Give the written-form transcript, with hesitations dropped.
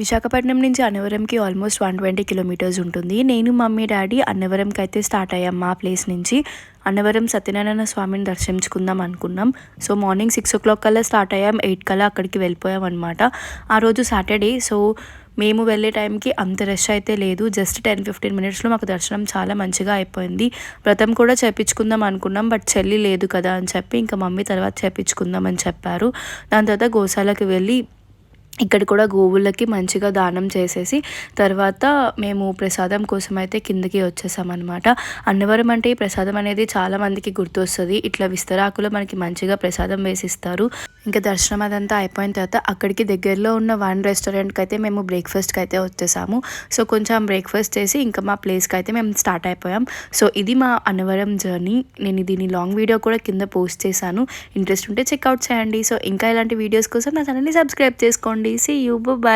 విశాఖపట్నం నుంచి అన్నవరంకి almost 120 kilometres ఉంటుంది. నేను, మమ్మీ, డాడీ అన్నవరంకి అయితే స్టార్ట్ అయ్యాం మా ప్లేస్ నుంచి. అన్నవరం సత్యనారాయణ స్వామిని దర్శించుకుందాం అనుకున్నాం. సో మార్నింగ్ 6 కల్లా స్టార్ట్ అయ్యాం, 8 కల్లా అక్కడికి వెళ్ళిపోయాం అనమాట. ఆ రోజు సాటర్డే. సో మేము వెళ్ళే టైంకి అంత రష్ అయితే లేదు. జస్ట్ 10-15 మినిట్స్లో మాకు దర్శనం చాలా మంచిగా అయిపోయింది. వ్రతం కూడా చేపించుకుందాం అనుకున్నాం, బట్ చెల్లి లేదు కదా అని చెప్పి ఇంకా మమ్మీ తర్వాత చేపించుకుందాం అని చెప్పారు. దాని తర్వాత గోశాలకు వెళ్ళి ఇక్కడ కూడా గోవులకి మంచిగా దానం చేసేసి తర్వాత మేము ప్రసాదం కోసం అయితే కిందకి వచ్చేసామన్నమాట. అన్నవరం అంటే ఈ ప్రసాదం అనేది చాలామందికి గుర్తొస్తుంది. ఇట్లా విస్తరాకులో మనకి మంచిగా ప్రసాదం వేసిస్తారు. ఇంకా దర్శనం అదంతా అయిపోయిన తర్వాత అక్కడికి దగ్గరలో ఉన్న వన్ రెస్టారెంట్కి అయితే మేము బ్రేక్ఫాస్ట్కి అయితే వచ్చేసాము. సో కొంచెం బ్రేక్ఫాస్ట్ చేసి ఇంకా మా ప్లేస్కి అయితే మేము స్టార్ట్ అయిపోయాం. సో ఇది మా అన్నవరం జర్నీ. నేను దీని లాంగ్ వీడియో కూడా కింద పోస్ట్ చేశాను, ఇంట్రెస్ట్ ఉంటే చెక్అవుట్ చేయండి. సో ఇంకా ఇలాంటి వీడియోస్ కోసం నా ఛానల్ని సబ్స్క్రైబ్ చేసుకోండి. See you. Bye bye.